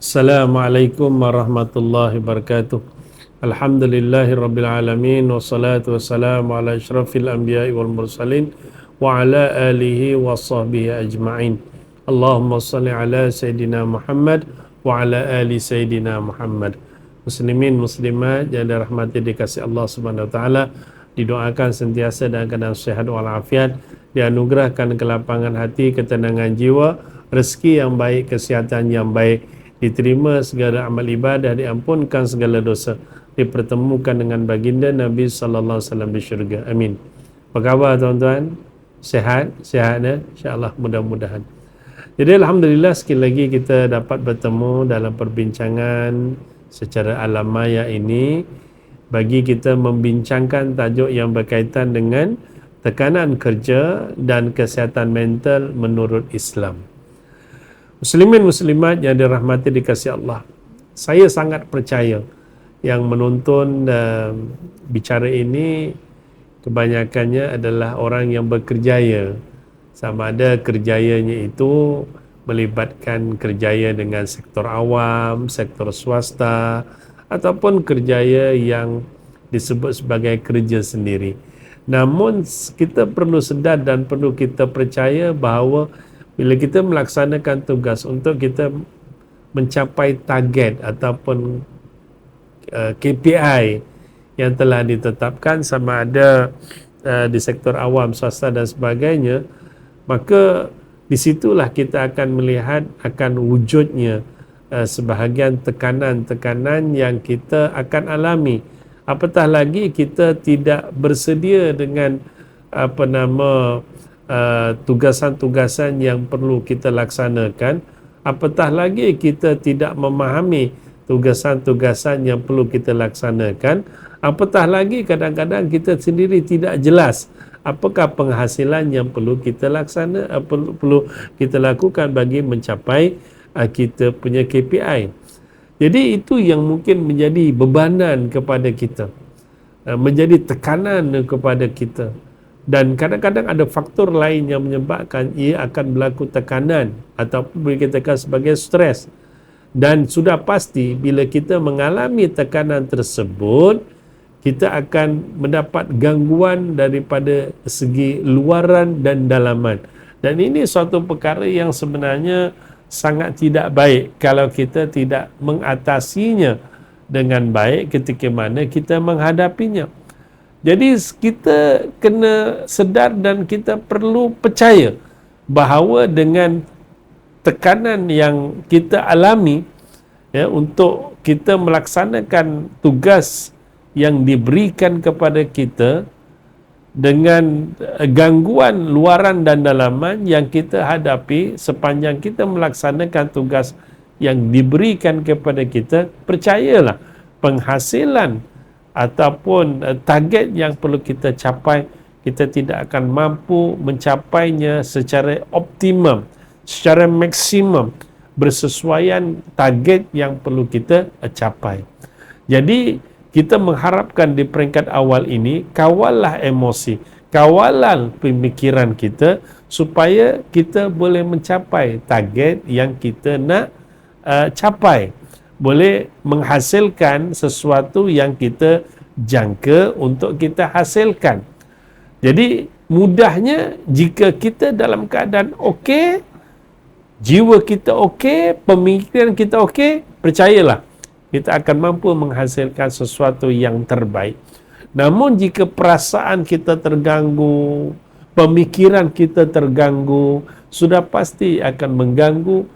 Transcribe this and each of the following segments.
Assalamualaikum warahmatullahi wabarakatuh. Alhamdulillahi rabbil alamin wassalatu wassalamu ala asyrafil anbiya'i wal mursalin wa ala alihi wa sahbihi ajma'in. Allahumma salli ala Sayyidina Muhammad wa ala ali Sayyidina Muhammad. Muslimin muslimat yang dirahmati dikasihi Allah Subhanahu wa taala, didoakan sentiasa dalam keadaan sehat walafiat, dianugerahkan kelapangan hati, ketenangan jiwa, rezeki yang baik, kesihatan yang baik, diterima segala amal ibadah, diampunkan segala dosa, dipertemukan dengan baginda Nabi sallallahu alaihi wasallam di syurga. Amin. Apa khabar tuan-tuan? Sehat? Sehat ya? Insya-Allah, mudah-mudahan. Jadi alhamdulillah sekali lagi kita dapat bertemu dalam perbincangan secara alam maya ini bagi kita membincangkan tajuk yang berkaitan dengan tekanan kerja dan kesihatan mental menurut Islam. Muslimin muslimat yang dirahmati dikasihi Allah, saya sangat percaya yang menonton bicara ini kebanyakannya adalah orang yang berkerjaya, sama ada kerjayanya itu melibatkan kerjaya dengan sektor awam, sektor swasta, ataupun kerjaya yang disebut sebagai kerja sendiri. Namun kita perlu sedar dan perlu kita percaya bahawa bila kita melaksanakan tugas untuk kita mencapai target ataupun KPI yang telah ditetapkan, sama ada di sektor awam, swasta dan sebagainya, maka di situlah kita akan melihat akan wujudnya sebahagian tekanan-tekanan yang kita akan alami. Apatah lagi kita tidak bersedia dengan tugasan-tugasan yang perlu kita laksanakan, apatah lagi kita tidak memahami tugasan-tugasan yang perlu kita laksanakan, apatah lagi kadang-kadang kita sendiri tidak jelas apakah penghasilan yang perlu kita perlu kita lakukan bagi mencapai kita punya KPI. Jadi itu yang mungkin menjadi bebanan kepada kita, menjadi tekanan kepada kita. Dan kadang-kadang ada faktor lain yang menyebabkan ia akan berlaku tekanan ataupun boleh kita katakan sebagai stres. Dan sudah pasti bila kita mengalami tekanan tersebut, kita akan mendapat gangguan daripada segi luaran dan dalaman. Dan ini suatu perkara yang sebenarnya sangat tidak baik kalau kita tidak mengatasinya dengan baik ketika mana kita menghadapinya. Jadi kita kena sedar dan kita perlu percaya bahawa dengan tekanan yang kita alami ya, untuk kita melaksanakan tugas yang diberikan kepada kita, dengan gangguan luaran dan dalaman yang kita hadapi sepanjang kita melaksanakan tugas yang diberikan kepada kita, percayalah penghasilan ataupun target yang perlu kita capai, kita tidak akan mampu mencapainya secara optimum, secara maksimum, bersesuaian target yang perlu kita capai. Jadi kita mengharapkan di peringkat awal ini, kawallah emosi, kawallah pemikiran kita supaya kita boleh mencapai target yang kita nak capai, boleh menghasilkan sesuatu yang kita jangka untuk kita hasilkan. Jadi mudahnya jika kita dalam keadaan okey, jiwa kita okey, pemikiran kita okey, percayalah kita akan mampu menghasilkan sesuatu yang terbaik. Namun jika perasaan kita terganggu, pemikiran kita terganggu, sudah pasti akan mengganggu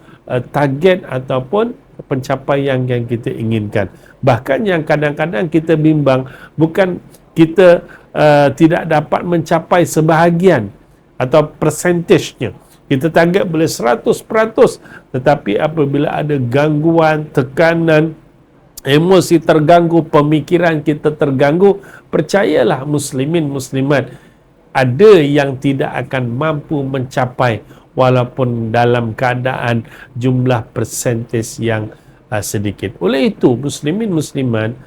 target ataupun pencapaian yang kita inginkan. Bahkan yang kadang-kadang kita bimbang, bukan kita tidak dapat mencapai sebahagian atau persentasenya. Kita target boleh 100%, tetapi apabila ada gangguan, tekanan, emosi terganggu, pemikiran kita terganggu, percayalah muslimin muslimat, ada yang tidak akan mampu mencapai walaupun dalam keadaan jumlah persentis yang sedikit. Oleh itu muslimin muslimat,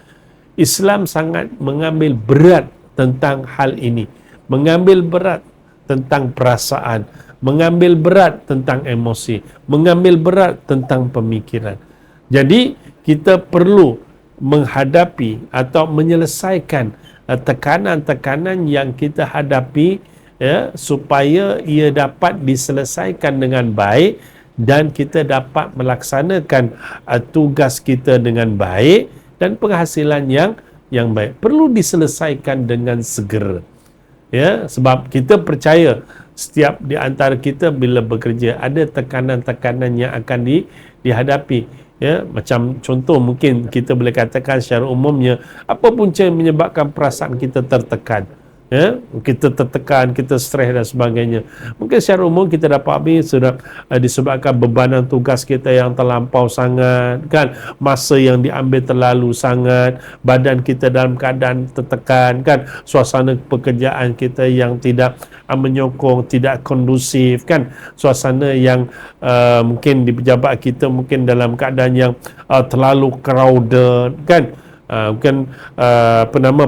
Islam sangat mengambil berat tentang hal ini, mengambil berat tentang perasaan, mengambil berat tentang emosi, mengambil berat tentang pemikiran. Jadi kita perlu menghadapi atau menyelesaikan tekanan-tekanan yang kita hadapi, ya, supaya ia dapat diselesaikan dengan baik dan kita dapat melaksanakan tugas kita dengan baik dan penghasilan yang baik. Perlu diselesaikan dengan segera. Ya, sebab kita percaya setiap di antara kita bila bekerja ada tekanan-tekanan yang akan dihadapi. Ya, macam contoh mungkin kita boleh katakan secara umumnya, apa punca yang menyebabkan perasaan kita tertekan? Ya, kita tertekan, kita stres dan sebagainya. Mungkin secara umum kita dapat sudah disebabkan bebanan tugas kita yang terlampau sangat, kan, masa yang diambil terlalu sangat, badan kita dalam keadaan tertekan, kan, suasana pekerjaan kita yang tidak menyokong, tidak kondusif, kan, suasana yang mungkin di pejabat kita mungkin dalam keadaan yang terlalu crowded, kan. Bukan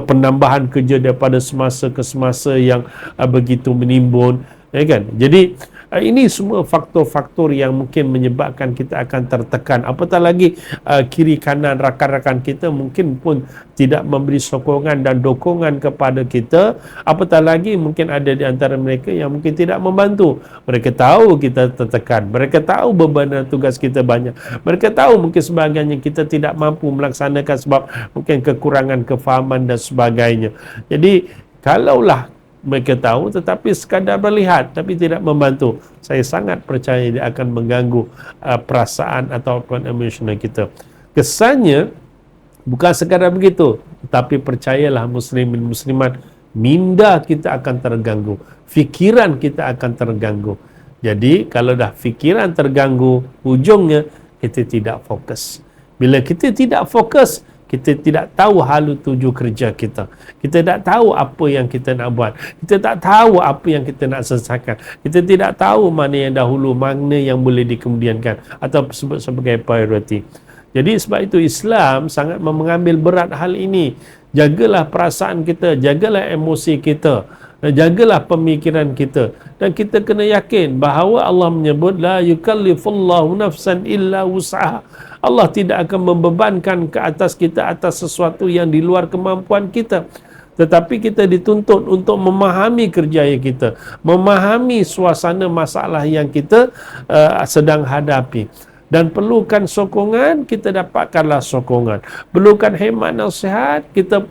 penambahan kerja daripada semasa ke semasa yang begitu menimbun, ya kan. Jadi ini semua faktor-faktor yang mungkin menyebabkan kita akan tertekan. Apatah lagi kiri kanan rakan-rakan kita mungkin pun tidak memberi sokongan dan dokongan kepada kita. Apatah lagi mungkin ada di antara mereka yang mungkin tidak membantu. Mereka tahu kita tertekan, mereka tahu beban tugas kita banyak, mereka tahu mungkin sebagainya kita tidak mampu melaksanakan sebab mungkin kekurangan kefahaman dan sebagainya. Jadi kalaulah mereka tahu tetapi sekadar melihat tapi tidak membantu, saya sangat percaya dia akan mengganggu perasaan ataupun emosional kita. Kesannya bukan sekadar begitu, tetapi percayalah muslimin muslimat, minda kita akan terganggu, fikiran kita akan terganggu. Jadi kalau dah fikiran terganggu, ujungnya kita tidak fokus. Bila kita tidak fokus, kita tidak tahu halu tuju kerja kita. Kita tak tahu apa yang kita nak buat. Kita tak tahu apa yang kita nak selesaikan. Kita tidak tahu mana yang dahulu, mana yang boleh dikemudiankan atau sebut sebagai priority. Jadi sebab itu Islam sangat mengambil berat hal ini. Jagalah perasaan kita, jagalah emosi kita, jagalah pemikiran kita. Dan kita kena yakin bahawa Allah menyebut la yukallifullahu nafsan illa wus'aha. Allah tidak akan membebankan ke atas kita atas sesuatu yang di luar kemampuan kita. Tetapi kita dituntut untuk memahami kerjaya kita, memahami suasana masalah yang kita sedang hadapi. Dan perlukan sokongan, kita dapatkanlah sokongan. Perlukan khidmat nasihat, kita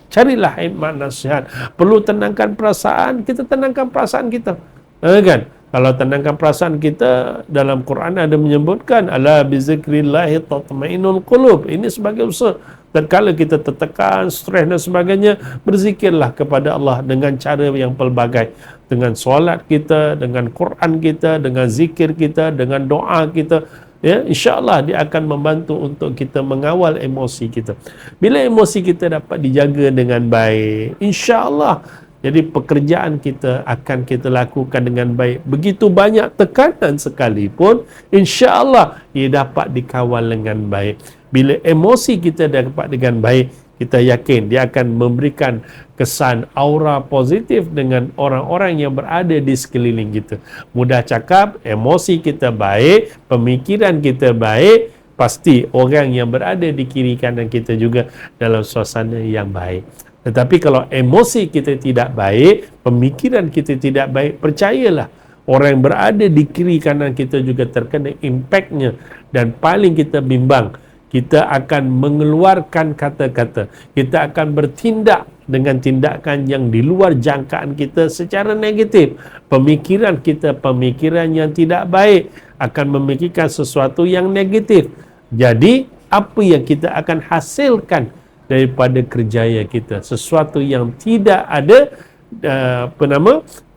carilah khidmat nasihat. Perlu tenangkan perasaan, kita tenangkan perasaan kita. Kan? Kalau tenangkan perasaan kita, dalam Quran ada menyebutkan ala bizikrillahi tatma'innul qulub. Ini sebagai usaha. Dan kalau kita tertekan, stres dan sebagainya, berzikirlah kepada Allah dengan cara yang pelbagai. Dengan solat kita, dengan Quran kita, dengan zikir kita, dengan doa kita. Ya, insya-Allah dia akan membantu untuk kita mengawal emosi kita. Bila emosi kita dapat dijaga dengan baik, insya-Allah jadi pekerjaan kita akan kita lakukan dengan baik. Begitu banyak tekanan sekalipun, insya-Allah ia dapat dikawal dengan baik. Bila emosi kita dapat dengan baik, kita yakin dia akan memberikan kesan aura positif dengan orang-orang yang berada di sekeliling kita. Mudah cakap, emosi kita baik, pemikiran kita baik, pasti orang yang berada di kiri kanan kita juga dalam suasana yang baik. Tetapi kalau emosi kita tidak baik, pemikiran kita tidak baik, percayalah orang yang berada di kiri kanan kita juga terkena impaknya. Dan paling kita bimbang, kita akan mengeluarkan kata-kata, kita akan bertindak dengan tindakan yang di luar jangkaan kita secara negatif. Pemikiran kita, pemikiran yang tidak baik, akan memikirkan sesuatu yang negatif. Jadi, apa yang kita akan hasilkan daripada kerjaya kita? Sesuatu yang tidak ada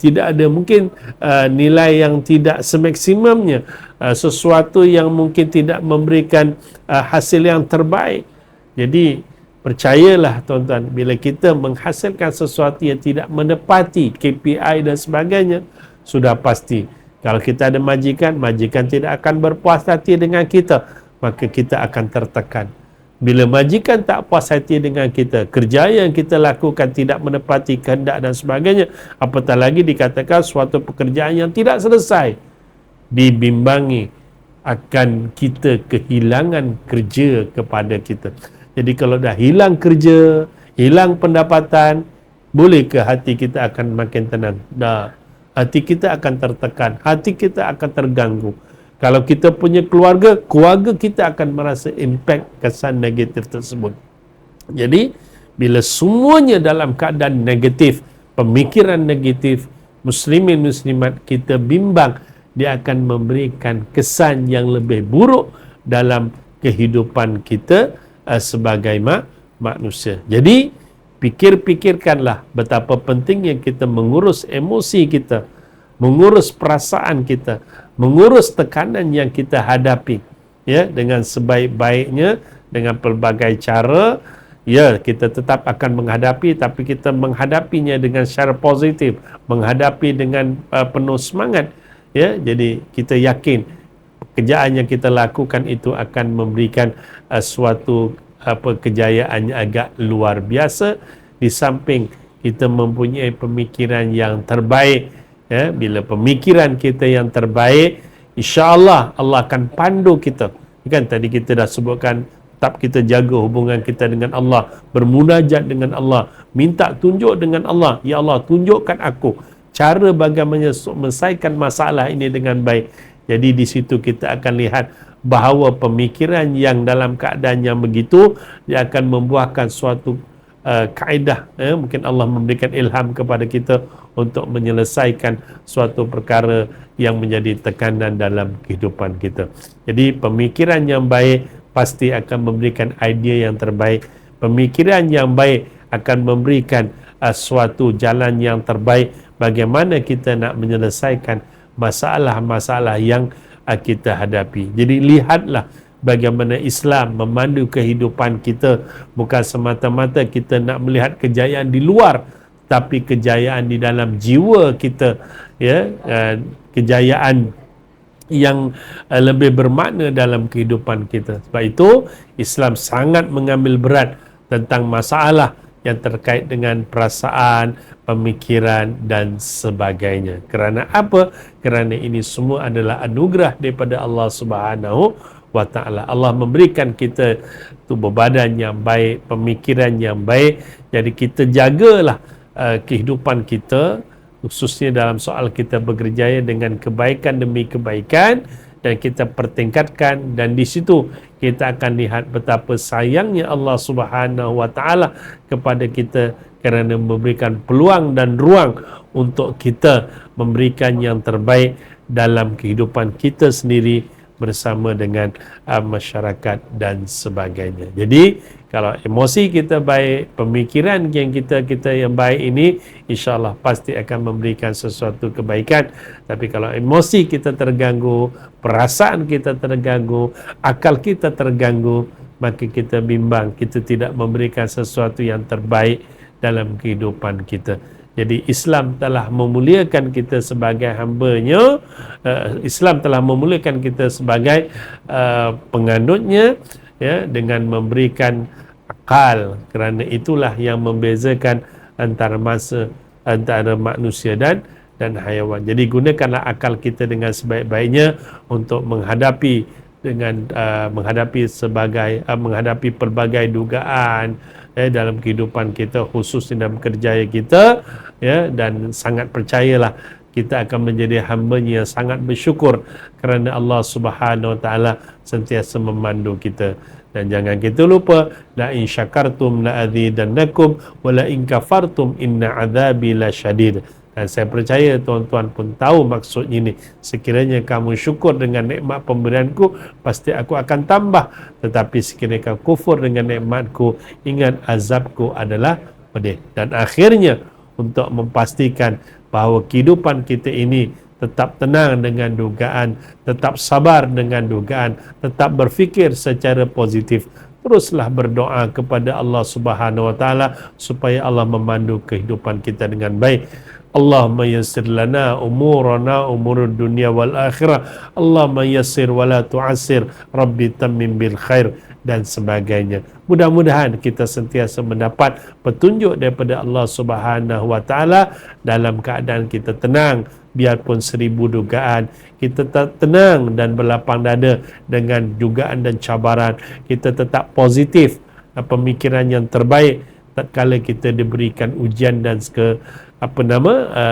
tidak ada mungkin nilai yang tidak semaksimumnya, sesuatu yang mungkin tidak memberikan hasil yang terbaik. Jadi percayalah tuan-tuan, bila kita menghasilkan sesuatu yang tidak menepati KPI dan sebagainya, sudah pasti kalau kita ada majikan, majikan tidak akan berpuas hati dengan kita, maka kita akan tertekan. Bila majikan tak puas hati dengan kita, kerja yang kita lakukan tidak menepati kehendak dan sebagainya, apatah lagi dikatakan suatu pekerjaan yang tidak selesai, dibimbangi akan kita kehilangan kerja kepada kita. Jadi kalau dah hilang kerja, hilang pendapatan, boleh ke hati kita akan makin tenang? Dah. Hati kita akan tertekan, hati kita akan terganggu. Kalau kita punya keluarga, keluarga kita akan merasa impact kesan negatif tersebut. Jadi, bila semuanya dalam keadaan negatif, pemikiran negatif, muslimin muslimat kita bimbang, dia akan memberikan kesan yang lebih buruk dalam kehidupan kita sebagai manusia. Jadi, fikirkanlah betapa pentingnya kita mengurus emosi kita, mengurus perasaan kita, mengurus tekanan yang kita hadapi, ya, dengan sebaik-baiknya, dengan pelbagai cara. Ya, kita tetap akan menghadapi, tapi kita menghadapinya dengan secara positif, menghadapi dengan penuh semangat. Ya, jadi kita yakin pekerjaan yang kita lakukan itu akan memberikan suatu kejayaan yang agak luar biasa. Di samping kita mempunyai pemikiran yang terbaik, ya, bila pemikiran kita yang terbaik, insya-Allah Allah akan pandu kita. Kan tadi kita dah sebutkan, tetap kita jaga hubungan kita dengan Allah, bermunajat dengan Allah, minta tunjuk dengan Allah. Ya Allah, tunjukkan aku cara bagaimana menyelesaikan masalah ini dengan baik. Jadi di situ kita akan lihat bahawa pemikiran yang dalam keadaan yang begitu, dia akan membuahkan suatu kaedah. Mungkin Allah memberikan ilham kepada kita untuk menyelesaikan suatu perkara yang menjadi tekanan dalam kehidupan kita. Jadi pemikiran yang baik pasti akan memberikan idea yang terbaik. Pemikiran yang baik akan memberikan suatu jalan yang terbaik bagaimana kita nak menyelesaikan masalah-masalah yang kita hadapi. Jadi lihatlah bagaimana Islam memandu kehidupan kita. Bukan semata-mata kita nak melihat kejayaan di luar, tapi kejayaan di dalam jiwa kita, ya, kejayaan yang lebih bermakna dalam kehidupan kita. Sebab itu Islam sangat mengambil berat tentang masalah yang terkait dengan perasaan, pemikiran dan sebagainya. Kerana apa? Kerana ini semua adalah anugerah daripada Allah Subhanahu wa Ta'ala. Allah memberikan kita tubuh badan yang baik, pemikiran yang baik. Jadi kita jagalah kehidupan kita, khususnya dalam soal kita bekerjaya dengan kebaikan demi kebaikan, dan kita pertingkatkan, dan di situ kita akan lihat betapa sayangnya Allah Subhanahu wa Ta'ala kepada kita kerana memberikan peluang dan ruang untuk kita memberikan yang terbaik dalam kehidupan kita sendiri bersama dengan masyarakat dan sebagainya. Jadi kalau emosi kita baik, pemikiran yang kita yang baik ini, insya-Allah pasti akan memberikan sesuatu kebaikan. Tapi kalau emosi kita terganggu, perasaan kita terganggu, akal kita terganggu, maka kita bimbang, kita tidak memberikan sesuatu yang terbaik dalam kehidupan kita. Jadi Islam telah memuliakan kita sebagai hamba-Nya, Islam telah memuliakan kita sebagai penganutnya, ya, dengan memberikan akal. Kerana itulah yang membezakan antara manusia dan haiwan. Jadi gunakanlah akal kita dengan sebaik-baiknya untuk menghadapi menghadapi pelbagai dugaan dalam kehidupan kita, khususnya dalam kerjaya kita, ya, dan sangat percayalah kita akan menjadi hamba-Nya yang sangat bersyukur kerana Allah Subhanahu wa Ta'ala sentiasa memandu kita. Dan jangan kita lupa, la in syakartum la azidannakum wa la in kafartum inna azabi lasyadid. Dan saya percaya tuan-tuan pun tahu maksud ini. Sekiranya kamu syukur dengan nikmat pemberianku, pasti aku akan tambah. Tetapi sekiranya kamu kufur dengan nikmatku, ingat azabku adalah pedih. Dan akhirnya, untuk memastikan bahawa kehidupan kita ini tetap tenang dengan dugaan, tetap sabar dengan dugaan, tetap berfikir secara positif, teruslah berdoa kepada Allah Subhanahu wa Ta'ala supaya Allah memandu kehidupan kita dengan baik. Allahumma yassir lana umurana umurud dunya wal akhirah. Allahumma yassir wa la tu'assir. Rabbi tammim bil khair, dan sebagainya. Mudah-mudahan kita sentiasa mendapat petunjuk daripada Allah Subhanahu wa Ta'ala dalam keadaan kita tenang, biarpun 1000 dugaan, kita tetap tenang dan berlapang dada dengan dugaan dan cabaran. Kita tetap positif, pemikiran yang terbaik tatkala kita diberikan ujian dan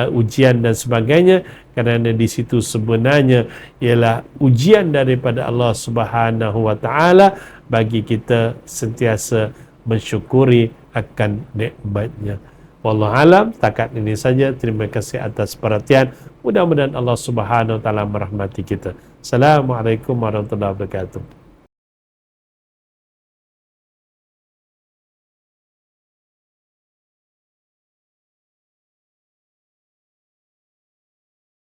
ujian dan sebagainya, kerana di situ sebenarnya ialah ujian daripada Allah Subhanahu wa taala bagi kita sentiasa mensyukuri akan nikmatnya. Wallahu alam, setakat ini saja. Terima kasih atas perhatian. Mudah-mudahan Allah Subhanahu wa taala merahmati kita. Assalamualaikum warahmatullahi wabarakatuh.